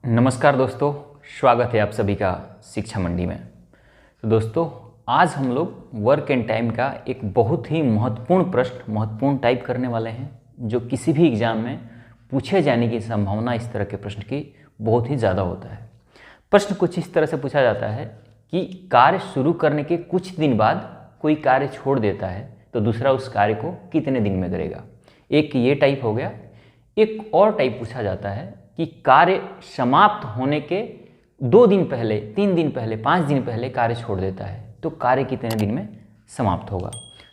नमस्कार दोस्तों, स्वागत है आप सभी का शिक्षा मंडी में। तो दोस्तों, आज हम लोग वर्क एंड टाइम का एक बहुत ही महत्वपूर्ण टाइप करने वाले हैं, जो किसी भी एग्ज़ाम में पूछे जाने की संभावना इस तरह के प्रश्न की बहुत ही ज़्यादा होता है। प्रश्न कुछ इस तरह से पूछा जाता है कि कार्य शुरू करने के कुछ दिन बाद कोई कार्य छोड़ देता है तो दूसरा उस कार्य को कितने दिन में करेगा। एक ये टाइप हो गया। एक और टाइप पूछा जाता है कि कार्य समाप्त होने के 2 दिन पहले, 3 दिन पहले, 5 दिन पहले कार्य छोड़ देता है तो कार्य कितने दिन में समाप्त होगा।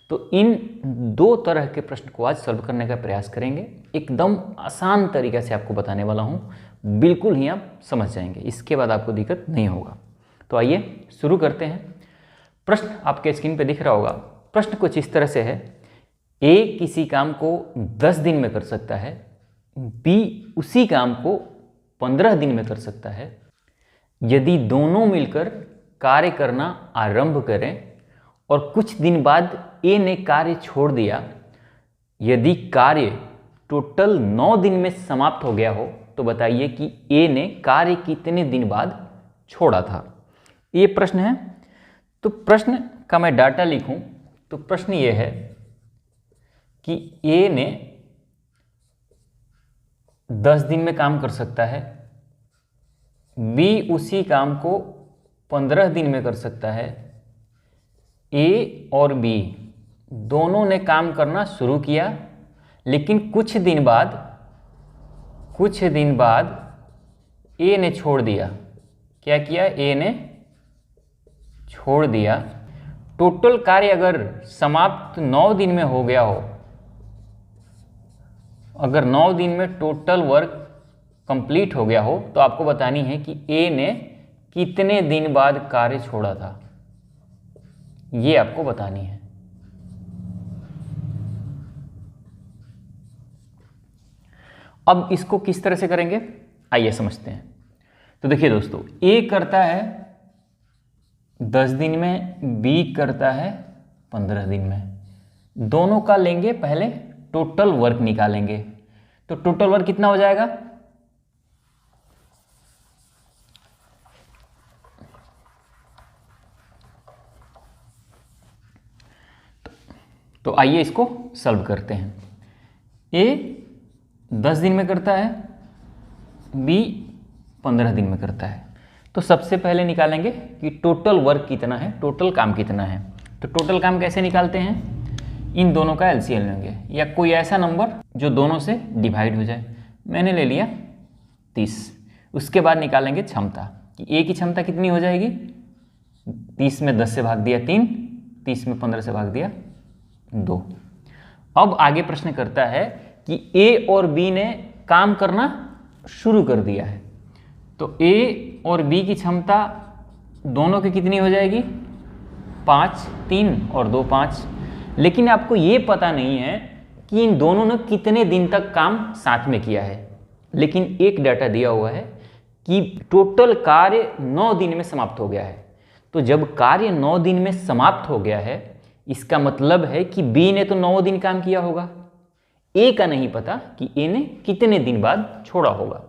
तो इन 2 तरह के प्रश्न को आज सॉल्व करने का प्रयास करेंगे। एकदम आसान तरीके से आपको बताने वाला हूँ, बिल्कुल ही आप समझ जाएंगे, इसके बाद आपको दिक्कत नहीं होगा। तो आइए शुरू करते हैं। प्रश्न आपके स्क्रीन पे दिख रहा होगा। प्रश्न कुछ इस तरह से है, ए किसी काम को 10 दिन में कर सकता है, बी उसी काम को 15 दिन में कर सकता है। यदि दोनों मिलकर कार्य करना आरंभ करें और कुछ दिन बाद ए ने कार्य छोड़ दिया, यदि कार्य टोटल 9 दिन में समाप्त हो गया हो तो बताइए कि ए ने कार्य कितने दिन बाद छोड़ा था। ये प्रश्न है। तो प्रश्न का मैं डाटा लिखूं तो प्रश्न ये है कि ए ने 10 दिन में काम कर सकता है, बी उसी काम को 15 दिन में कर सकता है। ए और बी दोनों ने काम करना शुरू किया, लेकिन कुछ दिन बाद ए ने छोड़ दिया। क्या किया? ए ने छोड़ दिया। टोटल कार्य अगर समाप्त 9 दिन में हो गया हो, अगर 9 दिन में टोटल वर्क कंप्लीट हो गया हो तो आपको बतानी है कि ए ने कितने दिन बाद कार्य छोड़ा था, ये आपको बतानी है। अब इसको किस तरह से करेंगे, आइए समझते हैं। तो देखिए दोस्तों, ए करता है 10 दिन में, बी करता है 15 दिन में। दोनों का लेंगे, पहले टोटल वर्क निकालेंगे। तो टोटल वर्क कितना हो जाएगा? तो आइए इसको सॉल्व करते हैं। ए 10 दिन में करता है, बी 15 दिन में करता है। तो सबसे पहले निकालेंगे कि टोटल वर्क कितना है, टोटल काम कितना है। तो टोटल काम कैसे निकालते हैं? इन दोनों का एलसीएम लेंगे या कोई ऐसा नंबर जो दोनों से डिवाइड हो जाए। मैंने ले लिया 30। उसके बाद निकालेंगे क्षमता कि ए की क्षमता कितनी हो जाएगी। 30 में 10 से भाग दिया 3, 30 में 15 से भाग दिया 2। अब आगे प्रश्न करता है कि ए और बी ने काम करना शुरू कर दिया है। तो ए और बी की क्षमता दोनों की कितनी हो जाएगी? 5, 3 और 2 5। लेकिन आपको ये पता नहीं है कि इन दोनों ने कितने दिन तक काम साथ में किया है। लेकिन एक डाटा दिया हुआ है कि टोटल कार्य 9 दिन में समाप्त हो गया है। तो जब कार्य 9 दिन में समाप्त हो गया है, इसका मतलब है कि बी ने तो 9 दिन काम किया होगा। ए का नहीं पता कि ए ने कितने दिन बाद छोड़ा होगा।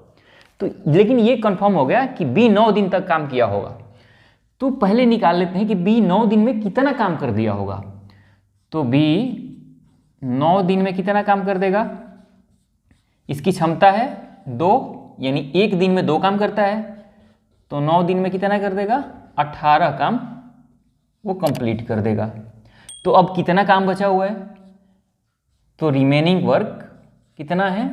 तो लेकिन ये कंफर्म हो गया कि बी 9 दिन तक काम किया होगा। तो पहले निकाल लेते हैं कि बी 9 दिन में कितना काम कर दिया होगा। तो बी 9 दिन में कितना काम कर देगा? इसकी क्षमता है 2, यानी एक दिन में 2 काम करता है। तो 9 दिन में कितना कर देगा? 18 काम वो कंप्लीट कर देगा। तो अब कितना काम बचा हुआ है? तो रिमेनिंग वर्क कितना है?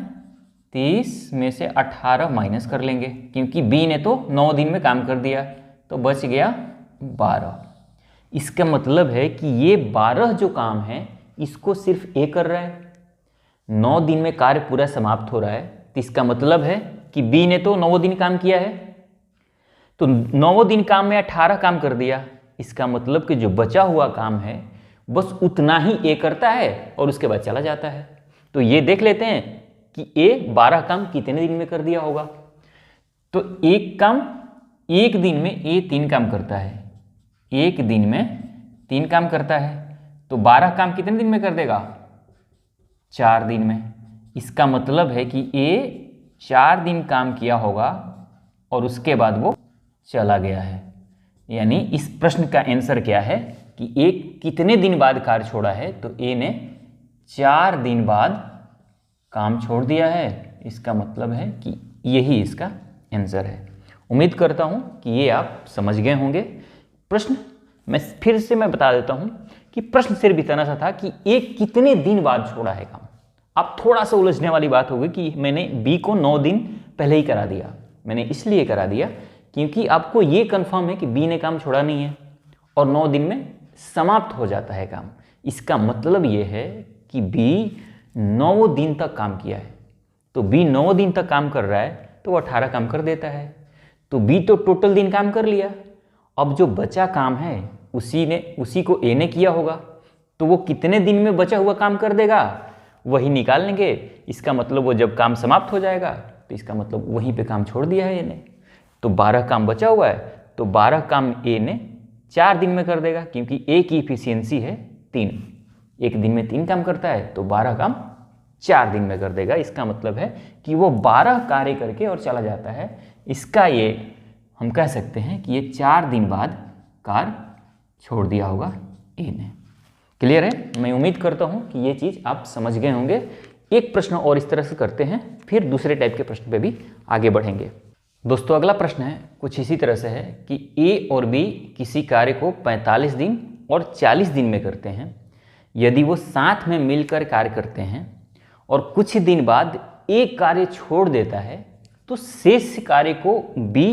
30 में से 18 माइनस कर लेंगे, क्योंकि बी ने तो 9 दिन में काम कर दिया, तो बच गया 12। इसका मतलब है कि ये 12 जो काम है इसको सिर्फ ए कर रहा है। 9 दिन में कार्य पूरा समाप्त हो रहा है, तो इसका मतलब है कि बी ने तो 9 दिन काम किया है। तो 9 दिन काम में 18 काम कर दिया। इसका मतलब कि जो बचा हुआ काम है बस उतना ही ए करता है और उसके बाद चला जाता है। तो ये देख लेते हैं कि ए 12 काम कितने दिन में कर दिया होगा। तो एक काम, एक दिन में ए 3 काम करता है, एक दिन में 3 काम करता है। तो 12 काम कितने दिन में कर देगा? 4 दिन में। इसका मतलब है कि ए 4 दिन काम किया होगा और उसके बाद वो चला गया है। यानी इस प्रश्न का आंसर क्या है कि ए कितने दिन बाद कार्य छोड़ा है, तो ए ने 4 दिन बाद काम छोड़ दिया है। इसका मतलब है कि यही इसका आंसर है। उम्मीद करता हूँ कि ये आप समझ गए होंगे। प्रश्न मैं बता देता हूँ कि प्रश्न सिर्फ इतना सा था कि ए कितने दिन बाद छोड़ा है काम। अब थोड़ा सा उलझने वाली बात होगी कि मैंने बी को 9 दिन पहले ही करा दिया। मैंने इसलिए करा दिया क्योंकि आपको ये कंफर्म है कि बी ने काम छोड़ा नहीं है और 9 दिन में समाप्त हो जाता है काम। इसका मतलब ये है कि बी 9 दिन तक काम किया है। तो बी 9 दिन तक काम कर रहा है तो वो 18 काम कर देता है। तो बी तो टोटल दिन काम कर लिया। अब जो बचा काम है उसी को ए ने किया होगा, तो वो कितने दिन में बचा हुआ काम कर देगा वही निकाल लेंगे। इसका मतलब वो जब काम समाप्त हो जाएगा तो इसका मतलब वहीं पे काम छोड़ दिया है ए ने। तो 12 काम बचा हुआ है, तो 12 काम ए ने 4 दिन में कर देगा, क्योंकि ए की इफिशियंसी है 3। एक दिन में 3 काम करता है, तो 12 काम 4 दिन में कर देगा। इसका मतलब है कि वो 12 कार्य करके और चला जाता है। इसका ये हम कह सकते हैं कि ये 4 दिन बाद कार्य छोड़ दिया होगा ए ने। क्लियर है? मैं उम्मीद करता हूँ कि ये चीज़ आप समझ गए होंगे। एक प्रश्न और इस तरह से करते हैं, फिर दूसरे टाइप के प्रश्न पे भी आगे बढ़ेंगे। दोस्तों अगला प्रश्न है कुछ इसी तरह से है कि ए और बी किसी कार्य को 45 दिन और 40 दिन में करते हैं। यदि वो साथ में मिलकर कार्य करते हैं और कुछ दिन बाद एक कार्य छोड़ देता है, तो शेष कार्य को बी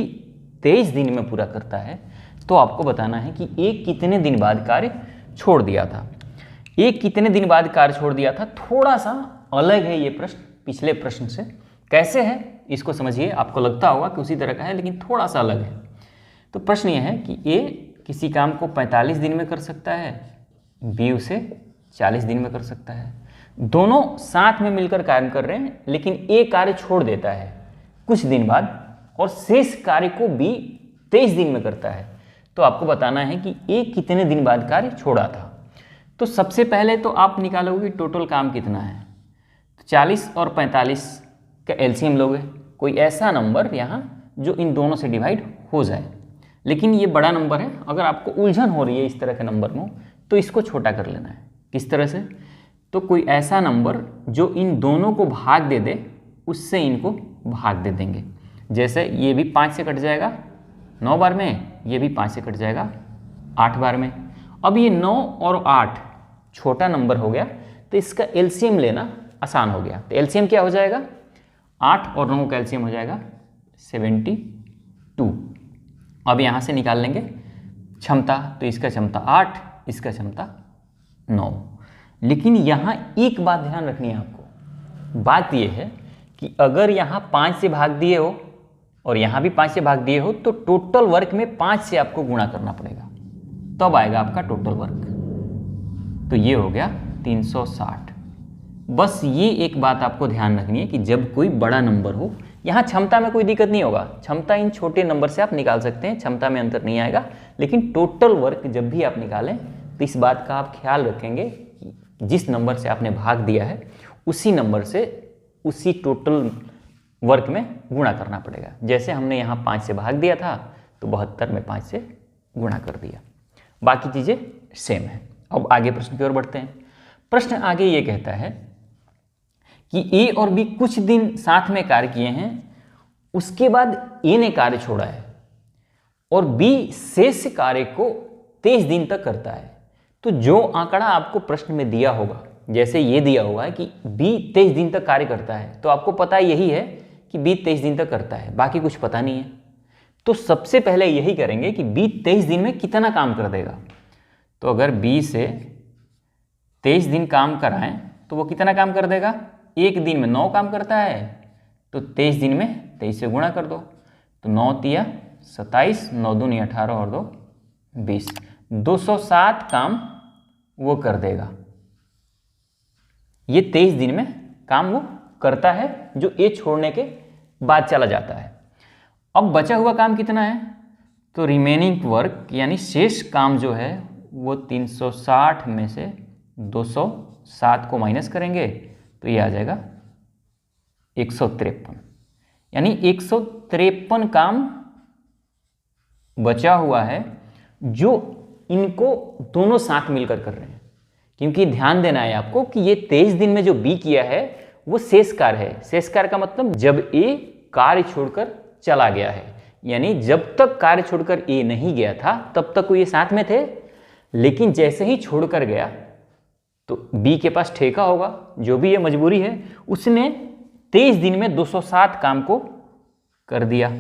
23 दिन में पूरा करता है। तो आपको बताना है कि ए कितने दिन बाद कार्य छोड़ दिया था। ए कितने दिन बाद कार्य छोड़ दिया था, थोड़ा सा अलग है ये प्रश्न पिछले प्रश्न से। कैसे है इसको समझिए। आपको लगता होगा कि उसी तरह का है, लेकिन थोड़ा सा अलग है। तो प्रश्न ये है कि ए किसी काम को 45 दिन में कर सकता है, बी उसे 40 दिन में कर सकता है। दोनों साथ में मिलकर कार्य कर रहे हैं, लेकिन ए कार्य छोड़ देता है कुछ दिन बाद और शेष कार्य को बी 23 दिन में करता है। तो आपको बताना है कि ए कितने दिन बाद कार्य छोड़ा था। तो सबसे पहले तो आप निकालोगे टोटल काम कितना है। तो 40 और 45 का एलसीएम लोगे, कोई ऐसा नंबर यहाँ जो इन दोनों से डिवाइड हो जाए। लेकिन ये बड़ा नंबर है, अगर आपको उलझन हो रही है इस तरह के नंबर में तो इसको छोटा कर लेना है। किस तरह से? तो कोई ऐसा नंबर जो इन दोनों को भाग दे दे, उससे इनको भाग दे देंगे। जैसे ये भी 5 से कट जाएगा 9 बार में, ये भी 5 से कट जाएगा 8 बार में। अब ये 9 और 8 छोटा नंबर हो गया, तो इसका एलसीएम लेना आसान हो गया। तो एलसीएम क्या हो जाएगा? 8 और 9 का एलसीएम हो जाएगा 72। अब यहाँ से निकाल लेंगे क्षमता, तो इसका क्षमता 8, इसका क्षमता 9। लेकिन यहाँ एक बात ध्यान रखनी है आपको। बात यह है कि अगर यहाँ 5 से भाग दिए हो और यहाँ भी 5 से भाग दिए हो, तो टोटल वर्क में 5 से आपको गुणा करना पड़ेगा, तब आएगा आपका टोटल वर्क। तो ये हो गया 360। बस ये एक बात आपको ध्यान रखनी है कि जब कोई बड़ा नंबर हो, यहाँ क्षमता में कोई दिक्कत नहीं होगा। क्षमता इन छोटे नंबर से आप निकाल सकते हैं, क्षमता में अंतर नहीं आएगा। लेकिन टोटल वर्क जब भी आप निकालें तो इस बात का आप ख्याल रखेंगे कि जिस नंबर से आपने भाग दिया है उसी नंबर से उसी टोटल वर्क में गुणा करना पड़ेगा। जैसे हमने यहाँ 5 से भाग दिया था तो 72 में 5 से गुणा कर दिया। बाकी चीज़ें सेम है। अब आगे प्रश्न की ओर बढ़ते हैं। प्रश्न आगे ये कहता है कि ए और बी कुछ दिन साथ में कार्य किए हैं, उसके बाद ए ने कार्य छोड़ा है और बी शेष कार्य को 23 दिन तक करता है। तो जो आंकड़ा आपको प्रश्न में दिया होगा, जैसे ये दिया हुआ है कि बी 23 दिन तक कार्य करता है, तो आपको पता यही है कि बी 23 दिन तक करता है, बाकी कुछ पता नहीं है। तो सबसे पहले यही करेंगे कि बी 23 दिन में कितना काम कर देगा। तो अगर बी से 23 दिन काम कराएं तो वो कितना काम कर देगा। एक दिन में 9 काम करता है, तो 23 दिन में 23 से गुणा कर दो। तो 9 तिया 27, 9 दूनी 18 और 2 20, 207 काम वो कर देगा। ये 23 दिन में काम वो करता है, जो ए छोड़ने के बाद चला जाता है। अब बचा हुआ काम कितना है, तो रिमेनिंग वर्क यानी शेष काम जो है वो 360 में से 207 को माइनस करेंगे तो ये आ जाएगा 153। यानी 153 काम बचा हुआ है जो इनको दोनों साथ मिलकर कर रहे हैं। क्योंकि ध्यान देना है आपको कि ये 23 दिन में जो बी किया है वो शेष कार्य है। शेष कार्य का मतलब जब ए कार्य छोड़कर चला गया है, यानी जब तक कार्य छोड़कर ए नहीं गया था तब तक वो ये साथ में थे, लेकिन जैसे ही छोड़कर गया तो बी के पास ठेका होगा, जो भी ये मजबूरी है, उसने 23 दिन में 207 काम को कर दिया।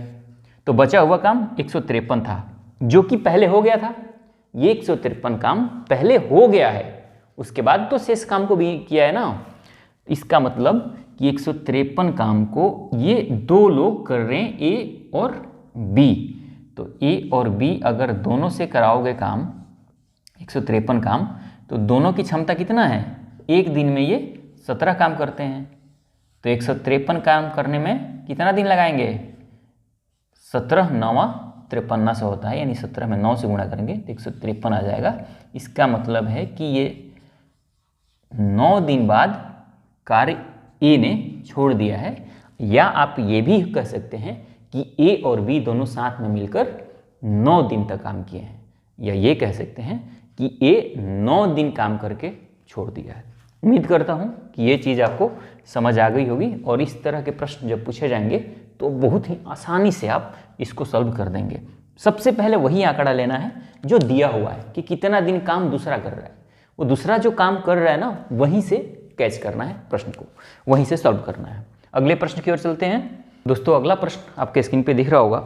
तो बचा हुआ काम 153 था जो कि पहले हो गया था। ये 153 काम पहले हो गया है, उसके बाद तो शेष काम को भी किया है ना। इसका मतलब कि 153 काम को ये दो लोग कर रहे हैं, ए और बी। तो ए और बी अगर दोनों से कराओगे काम 153 काम, तो दोनों की क्षमता कितना है? एक दिन में ये 17 काम करते हैं। तो 153 काम करने में कितना दिन लगाएंगे? 17 9 53 से होता है, यानी 17 में 9 से गुणा करेंगे तो 153 आ जाएगा। इसका मतलब है कि ये 9 दिन बाद कार्य ए ने छोड़ दिया है। या आप ये भी कह सकते हैं कि ए और बी दोनों साथ में मिलकर 9 दिन तक काम किए हैं, या ये कह सकते हैं कि ए 9 दिन काम करके छोड़ दिया है। उम्मीद करता हूँ कि ये चीज़ आपको समझ आ गई होगी, और इस तरह के प्रश्न जब पूछे जाएंगे तो बहुत ही आसानी से आप इसको सॉल्व कर देंगे। सबसे पहले वही आंकड़ा लेना है जो दिया हुआ है कि कितना दिन काम दूसरा कर रहा है, वो दूसरा जो काम कर रहा है ना वहीं से कैच करना है, प्रश्न को वहीं से सॉल्व करना है। अगले प्रश्न की ओर चलते हैं। दोस्तों अगला प्रश्न आपके स्क्रीन पे दिख रहा होगा।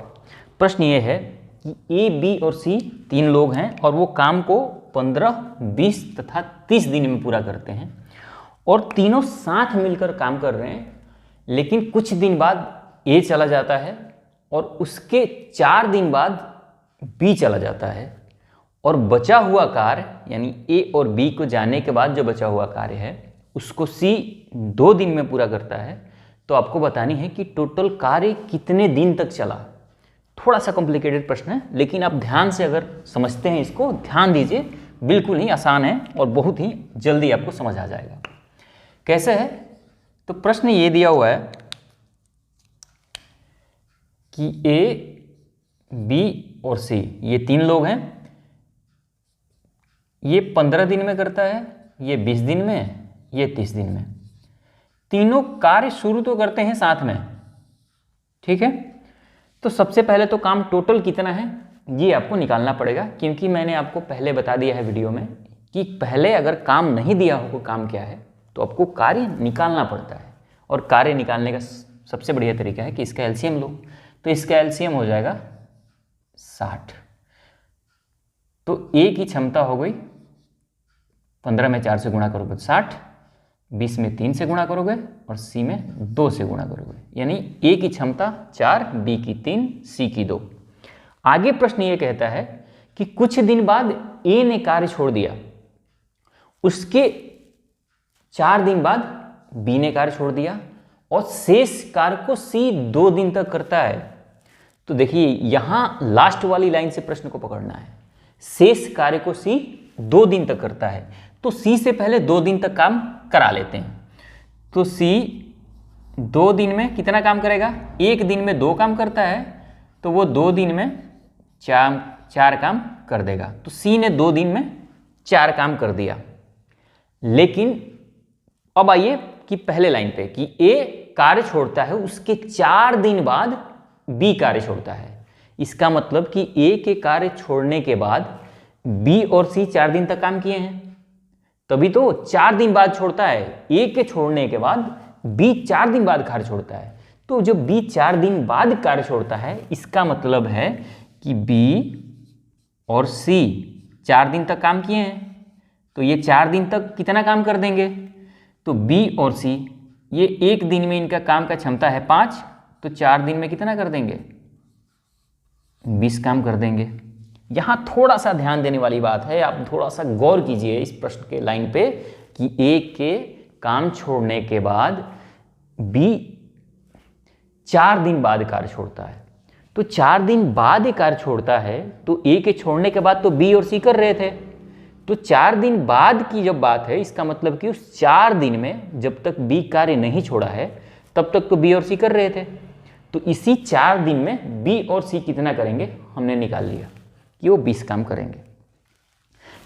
प्रश्न ये है कि ए, बी और सी 3 लोग हैं और वो काम को 15, 20 तथा 30 दिन में पूरा करते हैं, और तीनों साथ मिलकर काम कर रहे हैं। लेकिन कुछ दिन बाद ए चला जाता है और उसके 4 दिन बाद बी चला जाता है, और बचा हुआ कार्य यानी ए और बी को जाने के बाद जो बचा हुआ कार्य है उसको सी 2 दिन में पूरा करता है। तो आपको बतानी है कि टोटल कार्य कितने दिन तक चला। थोड़ा सा कॉम्प्लिकेटेड प्रश्न है, लेकिन आप ध्यान से अगर समझते हैं इसको, ध्यान दीजिए, बिल्कुल ही आसान है और बहुत ही जल्दी आपको समझ आ जाएगा। कैसे है? तो प्रश्न ये दिया हुआ है कि ए, बी और सी ये 3 लोग हैं। ये 15 दिन में करता है, ये 20 दिन में, ये 30 दिन में। तीनों कार्य शुरू तो करते हैं साथ में, ठीक है। तो सबसे पहले तो काम टोटल कितना है ये आपको निकालना पड़ेगा, क्योंकि मैंने आपको पहले बता दिया है वीडियो में कि पहले अगर काम नहीं दिया हो, काम क्या है, तो आपको कार्य निकालना पड़ता है। और कार्य निकालने का सबसे बढ़िया तरीका है कि इसका एलसीएम लो। तो इसका एलसीएम हो जाएगा 60। तो ए की क्षमता हो गई 15 में 4 से गुणा करोगे तो 60, 20 में 3 से गुणा करोगे और सी में 2 से गुणा करोगे, यानी ए की क्षमता 4, बी की 3, सी की 2। आगे प्रश्न ये कहता है कि कुछ दिन बाद ए ने कार्य छोड़ दिया, उसके 4 दिन बाद बी ने कार्य छोड़ दिया, और शेष कार्य को सी 2 दिन तक करता है। तो देखिए यहां लास्ट वाली लाइन से प्रश्न को पकड़ना है। शेष कार्य को सी 2 दिन तक करता है, तो सी से पहले 2 दिन तक काम करा लेते हैं। तो सी 2 दिन में कितना काम करेगा? एक दिन में 2 काम करता है, तो वो 2 दिन में 4 काम कर देगा। तो सी ने 2 दिन में 4 काम कर दिया। लेकिन अब आइए कि पहले लाइन पे कि ए कार्य छोड़ता है, उसके 4 दिन बाद बी कार्य छोड़ता है। इसका मतलब कि ए के कार्य छोड़ने के बाद बी और सी 4 दिन तक काम किए हैं, तभी तो 4 दिन बाद छोड़ता है। ए के छोड़ने के बाद बी 4 दिन बाद कार्य छोड़ता है। तो जब बी 4 दिन बाद कार्य छोड़ता है, इसका मतलब है कि बी और सी 4 दिन तक काम किए हैं, तो ये 4 दिन तक कितना काम कर देंगे? तो बी और सी ये एक दिन में इनका काम का क्षमता है 5, तो 4 दिन में कितना कर देंगे? 20 काम कर देंगे। यहाँ थोड़ा सा ध्यान देने वाली बात है, आप थोड़ा सा गौर कीजिए इस प्रश्न के लाइन पे कि ए के काम छोड़ने के बाद बी 4 दिन बाद कार्य छोड़ता है। तो 4 दिन बाद कार्य छोड़ता है, तो ए के छोड़ने के बाद तो बी और सी कर रहे थे। तो 4 दिन बाद की जब बात है, इसका मतलब कि उस 4 दिन में जब तक बी कार्य नहीं छोड़ा है तब तक तो बी और सी कर रहे थे। तो इसी 4 दिन में बी और सी कितना करेंगे हमने निकाल लिया कि वो 20 काम करेंगे।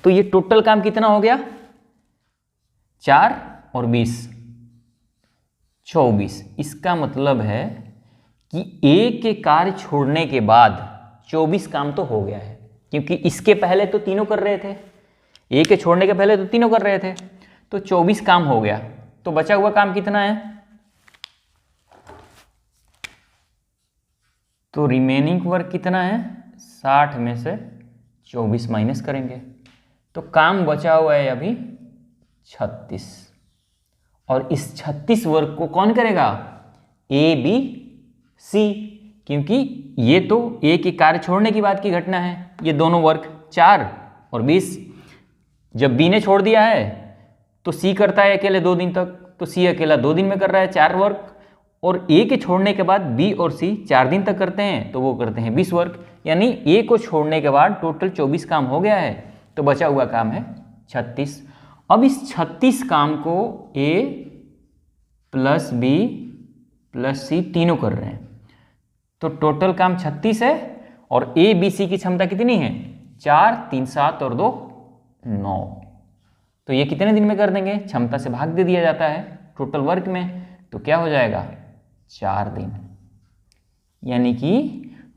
तो ये टोटल काम कितना हो गया, 4 और 20 24। इसका मतलब है कि ए के कार्य छोड़ने के बाद 24 काम तो हो गया है, क्योंकि इसके पहले तो तीनों कर रहे थे, ए के छोड़ने के पहले तो तीनों कर रहे थे, तो 24 काम हो गया। तो बचा हुआ काम कितना है, तो रिमेनिंग वर्क कितना है, 60 में से 24 माइनस करेंगे तो काम बचा हुआ है अभी 36। और इस 36 वर्क को कौन करेगा, ए बी सी, क्योंकि ये तो ए के कार्य छोड़ने की बात की घटना है। ये दोनों वर्क 4 और 20, जब बी ने छोड़ दिया है तो सी करता है अकेले 2 दिन तक, तो सी अकेला 2 दिन में कर रहा है 4 वर्क, और ए के छोड़ने के बाद बी और सी 4 दिन तक करते हैं तो वो करते हैं 20 वर्क, यानी ए को छोड़ने के बाद टोटल 24 काम हो गया है, तो बचा हुआ काम है 36। अब इस 36 काम को ए प्लस बी प्लस सी तीनों कर रहे हैं, तो टोटल काम 36 है। और ए बी सी की क्षमता कितनी है, 4 3 7 और 2 9। तो ये कितने दिन में कर देंगे, क्षमता से भाग दे दिया जाता है टोटल वर्क में, तो क्या हो जाएगा 4 दिन। यानी कि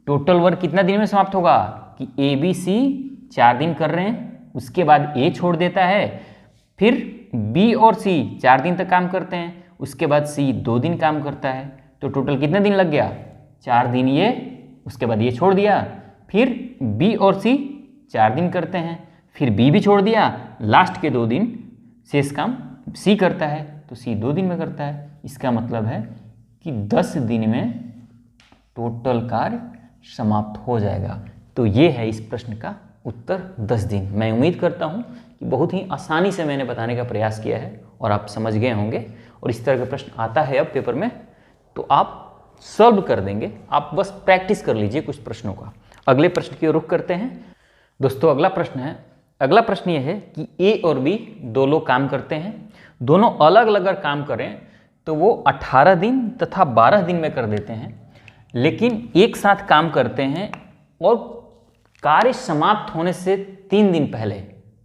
टोटल वर्क कितना दिन में समाप्त होगा कि ए बी सी 4 दिन कर रहे हैं, उसके बाद ए छोड़ देता है, फिर बी और सी 4 दिन तक काम करते हैं, उसके बाद सी 2 दिन काम करता है, तो टोटल कितने दिन लग गया, 4 दिन ये, उसके बाद ये छोड़ दिया, फिर बी और सी 4 दिन करते हैं, फिर बी भी छोड़ दिया, लास्ट के 2 दिन शेष काम सी करता है, तो सी 2 दिन में करता है। इसका मतलब है कि 10 दिन में टोटल कार्य समाप्त हो जाएगा। तो ये है इस प्रश्न का उत्तर, 10 दिन। मैं उम्मीद करता हूँ कि बहुत ही आसानी से मैंने बताने का प्रयास किया है और आप समझ गए होंगे, और इस तरह का प्रश्न आता है अब पेपर में तो आप सॉल्व कर देंगे। आप बस प्रैक्टिस कर लीजिए कुछ प्रश्नों का। अगले प्रश्न की ओर रुख करते हैं दोस्तों। अगला प्रश्न ये है कि ए और बी दो लोग काम करते हैं, दोनों अलग अलग अगर काम करें तो वो 18 दिन तथा 12 दिन में कर देते हैं, लेकिन एक साथ काम करते हैं और कार्य समाप्त होने से 3 दिन पहले,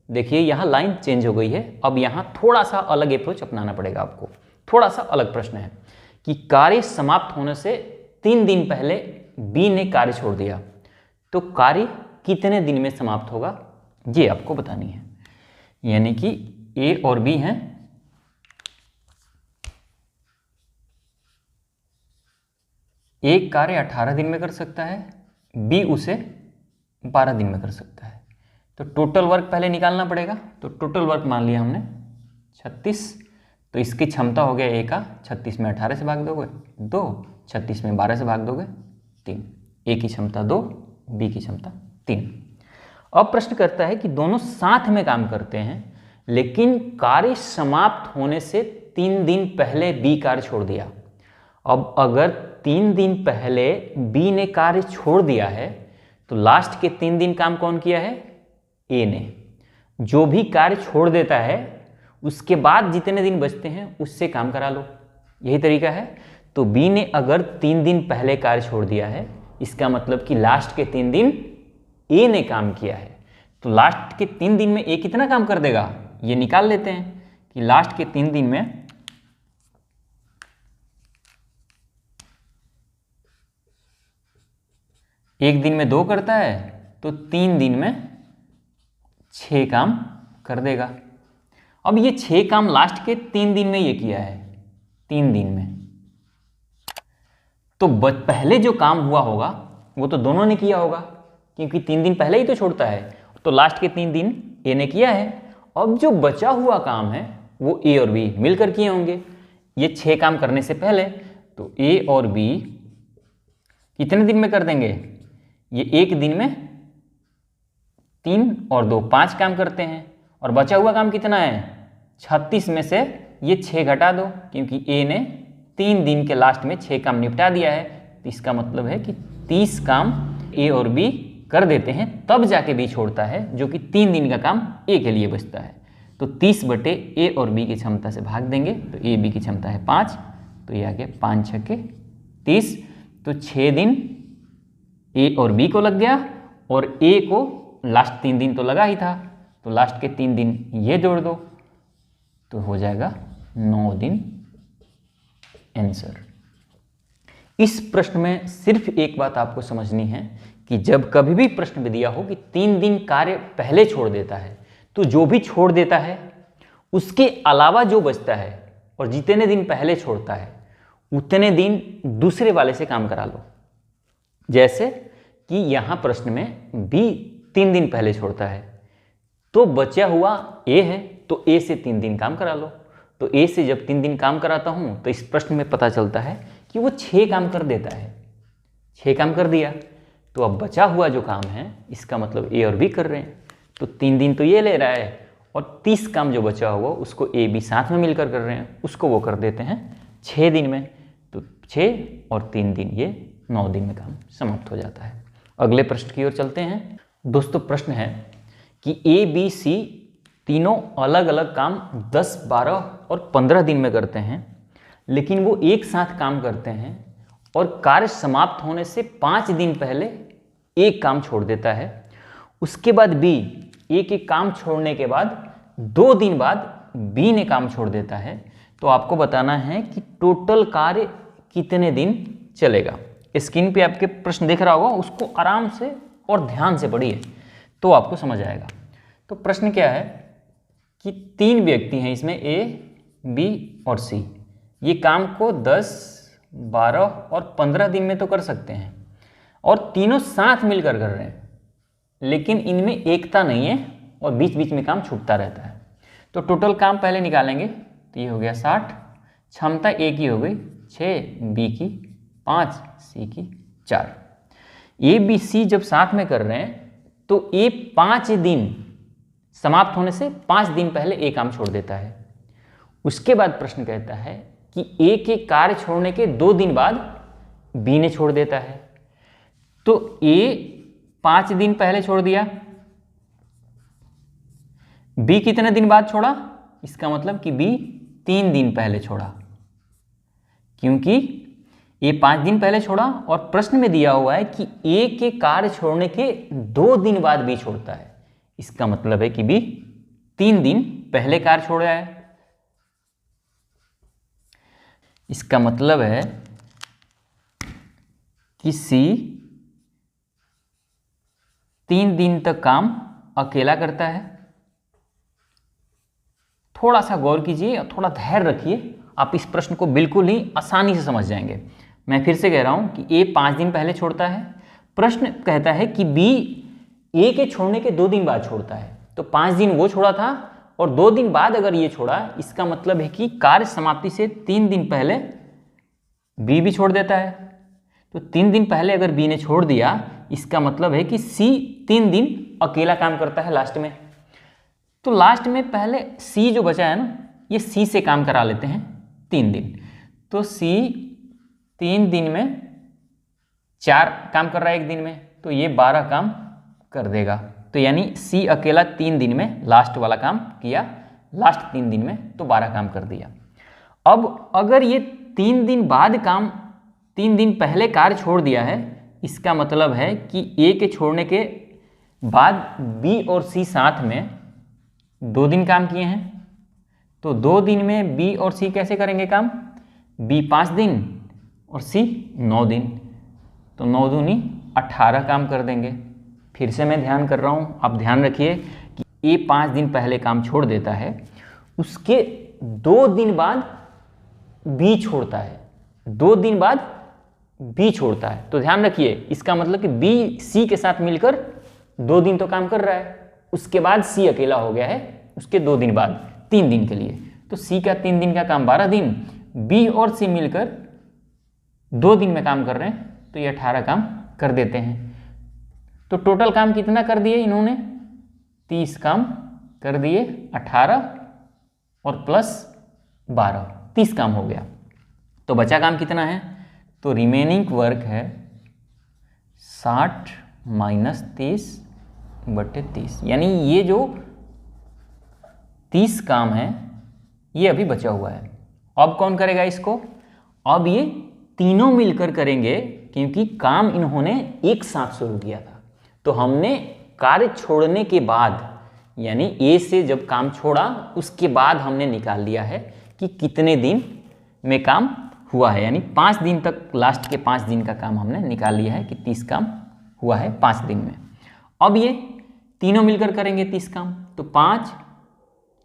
देखिए यहाँ लाइन चेंज हो गई है, अब यहाँ थोड़ा सा अलग अप्रोच अपनाना पड़ेगा आपको। थोड़ा सा अलग प्रश्न है कि कार्य समाप्त होने से 3 दिन पहले बी ने कार्य छोड़ दिया, तो कार्य कितने दिन में समाप्त होगा ये आपको बतानी है। यानी कि ए और बी हैं, एक कार्य 18 दिन में कर सकता है, बी उसे 12 दिन में कर सकता है, तो टोटल वर्क पहले निकालना पड़ेगा। तो टोटल वर्क मान लिया हमने 36, तो इसकी क्षमता हो गया ए का, 36 में 18 से भाग दोगे 2, 36 में 12 से भाग दोगे 3। ए की क्षमता 2, बी की क्षमता 3। अब प्रश्न करता है कि दोनों साथ में काम करते हैं, लेकिन कार्य समाप्त होने से 3 दिन पहले बी कार्य छोड़ दिया। अब अगर 3 दिन पहले बी ने कार्य छोड़ दिया है तो लास्ट के 3 दिन काम कौन किया है, ए ने। जो भी कार्य छोड़ देता है उसके बाद जितने दिन बचते हैं उससे काम करा लो, यही तरीका है। तो बी ने अगर 3 दिन पहले कार्य छोड़ दिया है, इसका मतलब कि लास्ट के 3 दिन ए ने काम किया है, तो लास्ट के 3 दिन में ए कितना काम कर देगा, ये निकाल लेते हैं कि लास्ट के 3 दिन में एक दिन में 2 करता है, तो 3 दिन में 6 काम कर देगा। अब ये 6 काम लास्ट के 3 दिन में ये किया है, 3 दिन में, तो पहले जो काम हुआ होगा वो तो दोनों ने किया होगा, क्योंकि 3 दिन पहले ही तो छोड़ता है, तो लास्ट के 3 दिन ए ने किया है। अब जो बचा हुआ काम है वो ए और बी मिलकर किए होंगे ये 6 काम करने से पहले, तो ए और बी कितने दिन में कर देंगे, ये एक दिन में 3 और 2 5 काम करते हैं, और बचा हुआ काम कितना है 36 में से ये 6 घटा दो, क्योंकि ए ने 3 दिन के लास्ट में 6 काम निपटा दिया है, तो इसका मतलब है कि 30 काम ए और बी कर देते हैं, तब जाके बी छोड़ता है, जो कि 3 दिन का काम ए के लिए बचता है। तो 30 बटे ए और बी की क्षमता से भाग देंगे, तो ए बी की क्षमता है 5, तो ये आ गया 5 छक्के 30। तो 6 दिन ए और बी को लग गया, और ए को लास्ट 3 दिन तो लगा ही था, तो लास्ट के 3 दिन ये जोड़ दो तो हो जाएगा 9 दिन आंसर। इस प्रश्न में सिर्फ एक बात आपको समझनी है कि जब कभी भी प्रश्न में दिया हो कि 3 दिन कार्य पहले छोड़ देता है, तो जो भी छोड़ देता है उसके अलावा जो बचता है और जितने दिन पहले छोड़ता है उतने दिन दूसरे वाले से काम करा लो। जैसे कि यहाँ प्रश्न में बी 3 दिन पहले छोड़ता है, तो बचा हुआ ए है, तो ए से 3 दिन काम करा लो। तो ए से जब 3 दिन काम कराता हूँ तो इस प्रश्न में पता चलता है कि वो 6 काम कर देता है। 6 काम कर दिया, तो अब बचा हुआ जो काम है इसका मतलब ए और बी कर रहे हैं, तो 3 दिन तो ये ले रहा है, और 30 काम जो बचा हुआ उसको ए बी साथ में मिलकर कर रहे हैं, उसको वो कर देते हैं 6 दिन में। तो 6 और 3 दिन, ये 9 दिन में काम समाप्त हो जाता है। अगले प्रश्न की ओर चलते हैं। दोस्तों प्रश्न है कि ए बी सी तीनों अलग अलग काम 10, 12 और 15 दिन में करते हैं, लेकिन वो एक साथ काम करते हैं और कार्य समाप्त होने से 5 दिन पहले एक काम छोड़ देता है। उसके बाद बी ए के काम छोड़ने के बाद 2 दिन बाद बी ने काम छोड़ देता है। तो आपको बताना है कि टोटल कार्य कितने दिन चलेगा। स्क्रीन पे आपके प्रश्न दिख रहा होगा, उसको आराम से और ध्यान से पढ़िए तो आपको समझ आएगा। तो प्रश्न क्या है कि 3 व्यक्ति हैं इसमें, ए बी और सी। ये काम को 10, 12 और 15 दिन में तो कर सकते हैं, और तीनों साथ मिलकर कर रहे हैं, लेकिन इनमें एकता नहीं है और बीच बीच में काम छूटता रहता है। तो टोटल काम पहले निकालेंगे, तो ये हो गया 60। क्षमता ए की हो गई 6, बी की 5, सी की 4। ए बी सी जब साथ में कर रहे हैं तो ए 5 दिन समाप्त होने से 5 दिन पहले ए काम छोड़ देता है। उसके बाद प्रश्न कहता है कि ए के कार्य छोड़ने के 2 दिन बाद बी ने छोड़ देता है। तो ए 5 दिन पहले छोड़ दिया, बी कितने दिन बाद छोड़ा, इसका मतलब कि बी 3 दिन पहले छोड़ा, क्योंकि ए 5 दिन पहले छोड़ा और प्रश्न में दिया हुआ है कि ए के कार्य छोड़ने के 2 दिन बाद बी छोड़ता है। इसका मतलब है कि बी 3 दिन पहले कार्य छोड़ा है। इसका मतलब है कि सी 3 दिन तक काम अकेला करता है। थोड़ा सा गौर कीजिए और थोड़ा धैर्य रखिए, आप इस प्रश्न को बिल्कुल ही आसानी से समझ जाएंगे। मैं फिर से कह रहा हूं कि ए 5 दिन पहले छोड़ता है, प्रश्न कहता है कि बी ए के छोड़ने के 2 दिन बाद छोड़ता है। तो 5 दिन वो छोड़ा था और 2 दिन बाद अगर ये छोड़ा, इसका मतलब है कि कार्य समाप्ति से 3 दिन पहले बी भी छोड़ देता है। तो 3 दिन पहले अगर बी ने छोड़ दिया, इसका मतलब है कि सी 3 दिन अकेला काम करता है लास्ट में। तो लास्ट में पहले सी जो बचा है ना, ये सी से काम करा लेते हैं 3 दिन। तो सी 3 दिन में 4 काम कर रहा है 1 दिन में, तो ये 12 काम कर देगा। तो यानी सी अकेला 3 दिन में लास्ट वाला काम किया, लास्ट 3 दिन में तो 12 काम कर दिया। अब अगर ये 3 दिन बाद काम 3 दिन पहले कार्य छोड़ दिया है, इसका मतलब है कि ए के छोड़ने के बाद बी और सी साथ में 2 दिन काम किए हैं। तो 2 दिन में बी और सी कैसे करेंगे काम, बी 5 दिन और सी 9 दिन, तो 9 दूनी 18 काम कर देंगे। फिर से मैं ध्यान कर रहा हूँ, आप ध्यान रखिए कि ए 5 दिन पहले काम छोड़ देता है, उसके 2 दिन बाद बी छोड़ता है, 2 दिन बाद बी छोड़ता है। तो ध्यान रखिए, इसका मतलब कि बी सी के साथ मिलकर 2 दिन तो काम कर रहा है, उसके बाद सी अकेला हो गया है उसके 2 दिन बाद 3 दिन के लिए। तो सी का 3 दिन का काम 12 दिन, बी और सी मिलकर 2 दिन में काम कर रहे हैं, तो ये 18 काम कर देते हैं। तो टोटल काम कितना कर दिए इन्होंने, 30 काम कर दिए, 18 और प्लस 12, 30 काम हो गया। तो बचा काम कितना है, तो रिमेनिंग वर्क है 60 माइनस 30/30, यानी ये जो 30 काम है ये अभी बचा हुआ है। अब कौन करेगा इसको, अब ये तीनों मिलकर करेंगे क्योंकि काम इन्होंने एक साथ शुरू किया था। तो हमने कार्य छोड़ने के बाद, यानी ए से जब काम छोड़ा उसके बाद हमने निकाल लिया है कि कितने दिन में काम हुआ है, यानी 5 दिन तक, लास्ट के 5 दिन का काम हमने निकाल लिया है कि 30 काम हुआ है 5 दिन में। अब ये तीनों मिलकर करेंगे 30 काम, तो 5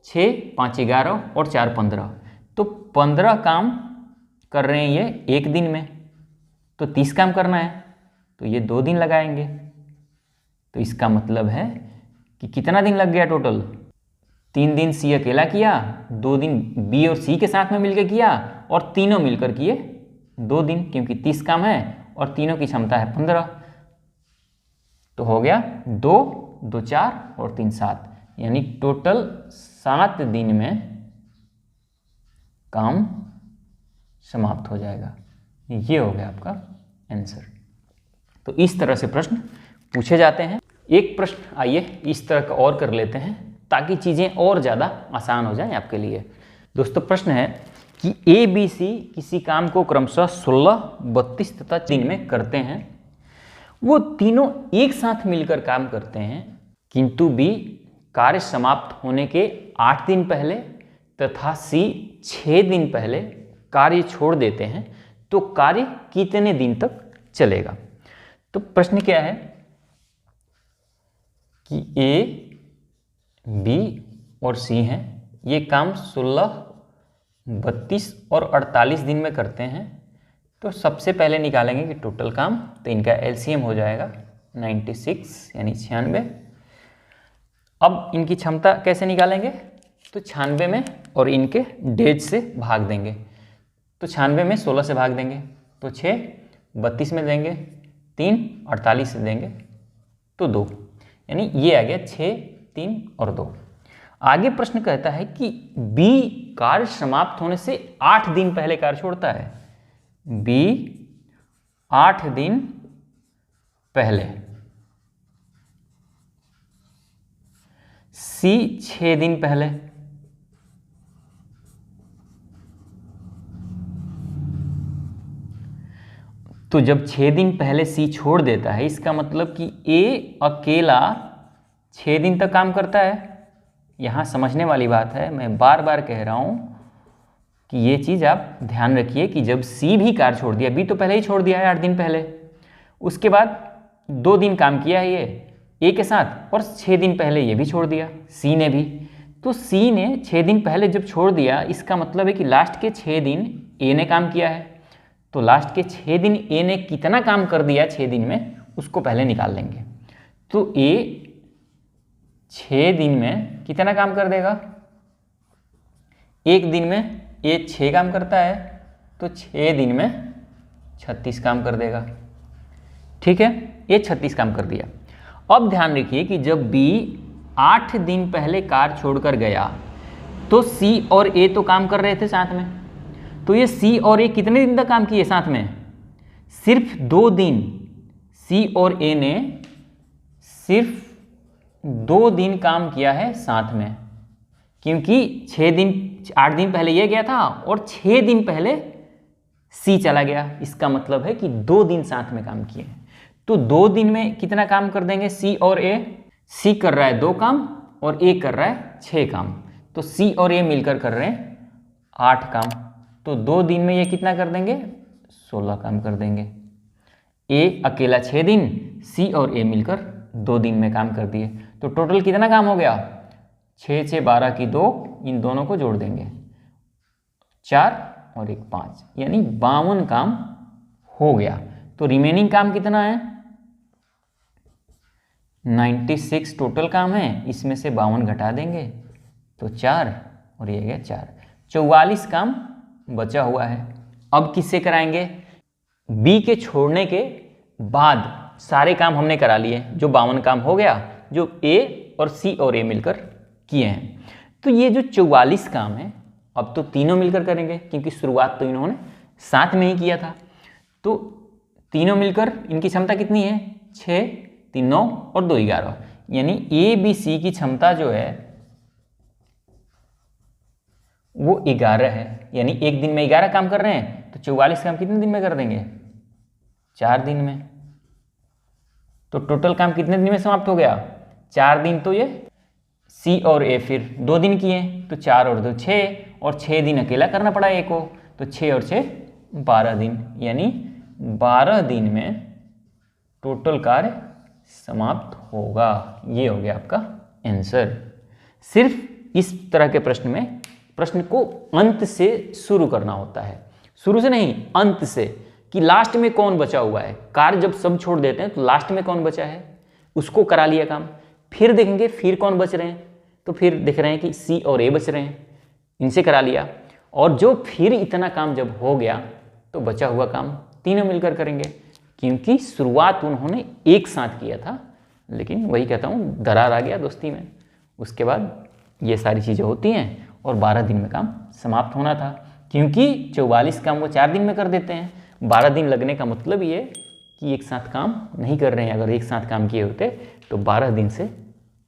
6 5 11 और 4 15, तो 15 काम कर रहे हैं ये एक दिन में, तो 30 काम करना है तो ये 2 दिन लगाएंगे। तो इसका मतलब है कि कितना दिन लग गया टोटल, 3 दिन सी अकेला किया, 2 दिन बी और सी के साथ में मिलकर किया, और तीनों मिलकर किए 2 दिन, क्योंकि 30 काम है और तीनों की क्षमता है 15। तो हो गया 2 2 4 और 3 7, यानी टोटल 7 दिन में काम समाप्त हो जाएगा। ये हो गया आपका आंसर। तो इस तरह से प्रश्न पूछे जाते हैं। एक प्रश्न आइए इस तरह का और कर लेते हैं ताकि चीज़ें और ज़्यादा आसान हो जाएं आपके लिए। दोस्तों प्रश्न है कि ए बी सी किसी काम को क्रमशः 16 32 तथा दिन में करते हैं। वो तीनों एक साथ मिलकर काम करते हैं, किंतु बी कार्य समाप्त होने के 8 दिन पहले तथा सी 6 दिन पहले कार्य छोड़ देते हैं, तो कार्य कितने दिन तक चलेगा। तो प्रश्न क्या है कि ए बी और सी हैं, ये काम 16 32 और 48 दिन में करते हैं। तो सबसे पहले निकालेंगे कि टोटल काम, तो इनका एलसीएम हो जाएगा 96 यानी 96। अब इनकी क्षमता कैसे निकालेंगे, तो 96 में और इनके डेज से भाग देंगे। तो 96 में 16 से भाग देंगे तो 6, 32 में देंगे 3, 48 से देंगे तो 2, यानी ये आ गया 6 3 और 2। आगे प्रश्न कहता है कि बी कार्य समाप्त होने से 8 दिन पहले कार्य छोड़ता है। बी 8 दिन पहले, सी 6 दिन पहले, तो जब 6 दिन पहले सी छोड़ देता है, इसका मतलब कि ए अकेला 6 दिन तक काम करता है। यहाँ समझने वाली बात है, मैं बार बार कह रहा हूँ कि ये चीज़ आप ध्यान रखिए कि जब सी भी कार्य छोड़ दिया, बी तो पहले ही छोड़ दिया है 8 दिन पहले, उसके बाद 2 दिन काम किया है ये ए के साथ, और 6 दिन पहले ये भी छोड़ दिया सी ने भी। तो सी ने 6 दिन पहले जब छोड़ दिया, इसका मतलब है कि लास्ट के 6 दिन ए ने काम किया है। तो लास्ट के 6 दिन ए ने कितना काम कर दिया 6 दिन में, उसको पहले निकाल लेंगे। तो ए 6 दिन में कितना काम कर देगा, एक दिन में ए 6 काम करता है, तो 6 दिन में 36 काम कर देगा। ठीक है, ये 36 काम कर दिया। अब ध्यान रखिए कि जब बी 8 दिन पहले कार छोड़कर गया, तो सी और ए तो काम कर रहे थे साथ में, तो ये सी और ए कितने दिन तक काम किए साथ में, सिर्फ 2 दिन। सी और ए ने सिर्फ 2 दिन काम किया है साथ में, क्योंकि 8 दिन पहले ये गया था और 6 दिन पहले सी चला गया। इसका मतलब है कि 2 दिन साथ में काम किए हैं। तो 2 दिन में कितना काम कर देंगे सी और ए, सी कर रहा है 2 काम और ए कर रहा है 6 काम, तो सी और ए मिलकर कर रहे हैं 8 काम। तो 2 दिन में ये कितना कर देंगे, 16 काम कर देंगे। ए अकेला 6 दिन, सी और ए मिलकर 2 दिन में काम कर दिए। तो टोटल कितना काम हो गया, 6 6 12 की 2, इन दोनों को जोड़ देंगे 4 और 1 5, यानी 52 काम हो गया। तो रिमेनिंग काम कितना है, 96 टोटल काम है, इसमें से 52 घटा देंगे तो 4 और ये गया 4, 44 काम बचा हुआ है। अब किससे कराएंगे, बी के छोड़ने के बाद सारे काम हमने करा लिए, जो 52 काम हो गया, जो ए और सी और ए मिलकर किए हैं। तो ये जो 44 काम है, अब तो तीनों मिलकर करेंगे, क्योंकि शुरुआत तो इन्होंने साथ में ही किया था। तो तीनों मिलकर इनकी क्षमता कितनी है, 6 3 9 और 2 11, यानी ए बी सी की क्षमता जो है वो 11 है। यानी एक दिन में 11 काम कर रहे हैं, तो 44 काम कितने दिन में कर देंगे, 4 दिन में। तो टोटल काम कितने दिन में समाप्त हो गया? 4 दिन। तो ये सी और ए फिर 2 दिन किए, तो 4 और 2 6, और 6 दिन अकेला करना पड़ा ए को, तो 6 और 6 12 दिन, यानी 12 दिन में टोटल कार्य समाप्त होगा। ये हो गया आपका आंसर। सिर्फ इस तरह के प्रश्न में प्रश्न को अंत से शुरू करना होता है, शुरू से नहीं, अंत से, कि लास्ट में कौन बचा हुआ है। कार्य जब सब छोड़ देते हैं तो लास्ट में कौन बचा है उसको करा लिया काम, फिर देखेंगे फिर कौन बच रहे हैं, तो फिर देख रहे हैं कि सी और ए बच रहे हैं, इनसे करा लिया, और जो फिर इतना काम जब हो गया तो बचा हुआ काम तीनों मिलकर करेंगे, क्योंकि शुरुआत उन्होंने एक साथ किया था, लेकिन वही कहता हूँ दरार आ गया दोस्ती में। उसके बाद ये सारी चीज़ें होती हैं और 12 दिन में काम समाप्त होना था, क्योंकि 44 काम वो 4 दिन में कर देते हैं। 12 दिन लगने का मतलब ये कि एक साथ काम नहीं कर रहे हैं, अगर एक साथ काम किए होते तो 12 दिन से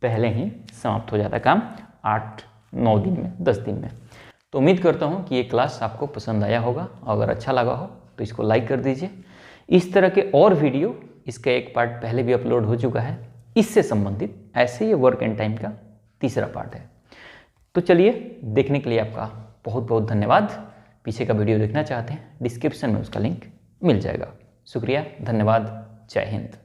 पहले ही समाप्त हो जाता काम, 8-9 दिन में, 10 दिन में। तो उम्मीद करता हूँ कि ये क्लास आपको पसंद आया होगा, अगर अच्छा लगा हो तो इसको लाइक कर दीजिए। इस तरह के और वीडियो, इसका एक पार्ट पहले भी अपलोड हो चुका है इससे संबंधित, ऐसे ये वर्क एंड टाइम का तीसरा पार्ट है। तो चलिए, देखने के लिए आपका बहुत बहुत धन्यवाद। पीछे का वीडियो देखना चाहते हैं, डिस्क्रिप्शन में उसका लिंक मिल जाएगा। शुक्रिया, धन्यवाद, जय हिंद।